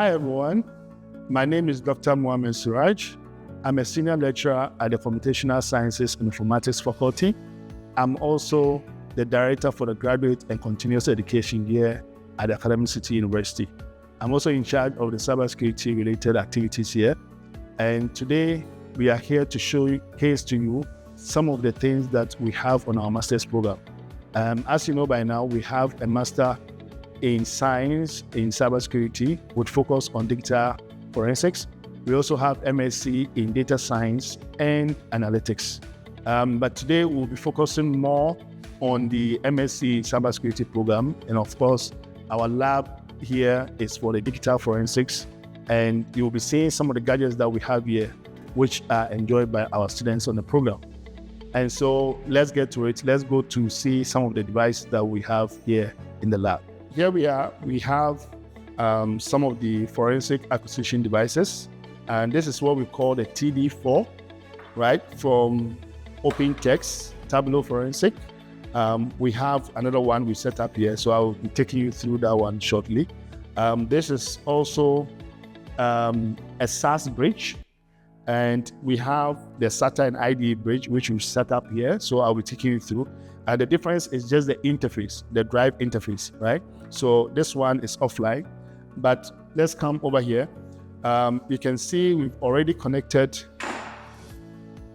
Hi everyone, my name is Dr. Muhammed Siraj. I'm a senior lecturer at the Computational Sciences Informatics faculty. I'm also the director for the graduate and continuous education here at the Academic City University. I'm also in charge of the cybersecurity related activities here. And today we are here to showcase to you some of the things that we have on our master's program. As you know by now, we have a master in science in cybersecurity with focus on digital forensics. We also have MSc in data science and analytics. But today we'll be focusing more on the MSc Cybersecurity program. And of course, our lab here is for the digital forensics. And you'll be seeing some of the gadgets that we have here, which are enjoyed by our students on the program. And so let's get to it. Let's go to see some of the devices that we have here in the lab. Here we have some of the forensic acquisition devices. And this is what we call the TD4, right? From OpenText, Tableau Forensic. We have another one we set up here, so I'll be taking you through that one shortly. This is also a SAS bridge, and we have the SATA and IDE bridge, which we set up here, so I'll be taking you through. And the difference is just the interface, the drive interface, right? So this one is offline, but let's come over here. You can see we've already connected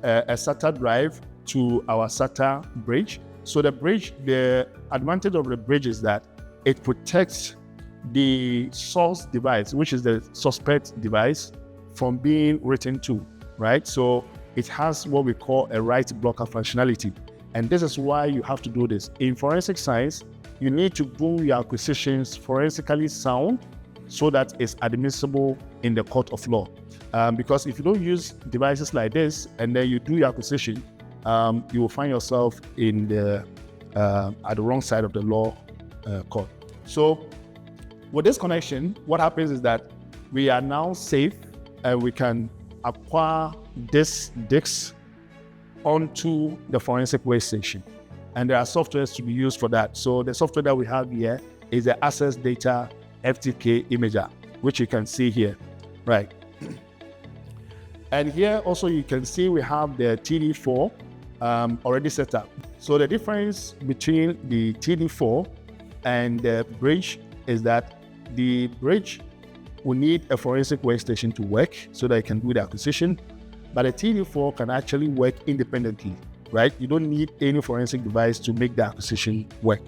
a SATA drive to our SATA bridge. So the bridge, the advantage of the bridge is that it protects the source device, which is the suspect device, from being written to, right? So it has what we call a write blocker functionality. And this is why you have to do this. In forensic science, you need to do your acquisitions forensically sound so that it's admissible in the court of law. Because if you don't use devices like this and then you do your acquisition, you will find yourself in the at the wrong side of the law court. So with this connection, what happens is that we are now safe and we can acquire this disks onto the forensic workstation. And there are softwares to be used for that. So the software that we have here is the Access Data FTK Imager, which you can see here, right? And here also you can see we have the TD4 already set up. So the difference between the TD4 and the bridge is that the bridge will need a forensic workstation to work so that it can do the acquisition, but the TD4 can actually work independently, right? You don't need any forensic device to make the acquisition work.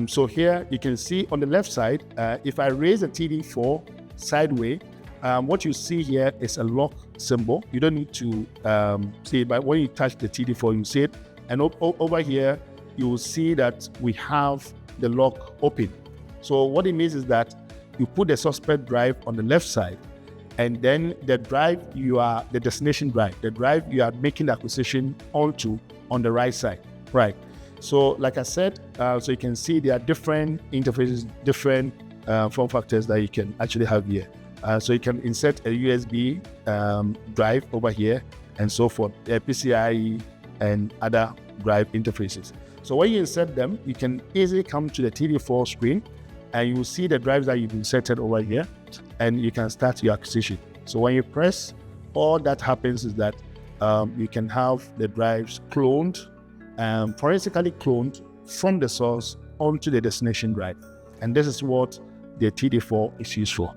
So here you can see on the left side, if I raise the TD4 sideways, what you see here is a lock symbol. You don't need to see it, but when you touch the TD4, you see it. And over here, you will see that we have the lock open. So what it means is that you put the suspect drive on the left side, and then the drive the destination drive, the drive you are making the acquisition onto on the right side, right? So like I said, so you can see there are different interfaces, different form factors that you can actually have here. So you can insert a USB drive over here and so forth, PCIe and other drive interfaces. So when you insert them, you can easily come to the TD4 screen and you will see the drives that you've inserted over here, and you can start your acquisition. So when you press, all that happens is that you can have the drives cloned, forensically cloned from the source onto the destination drive. And this is what the TD4 is used for.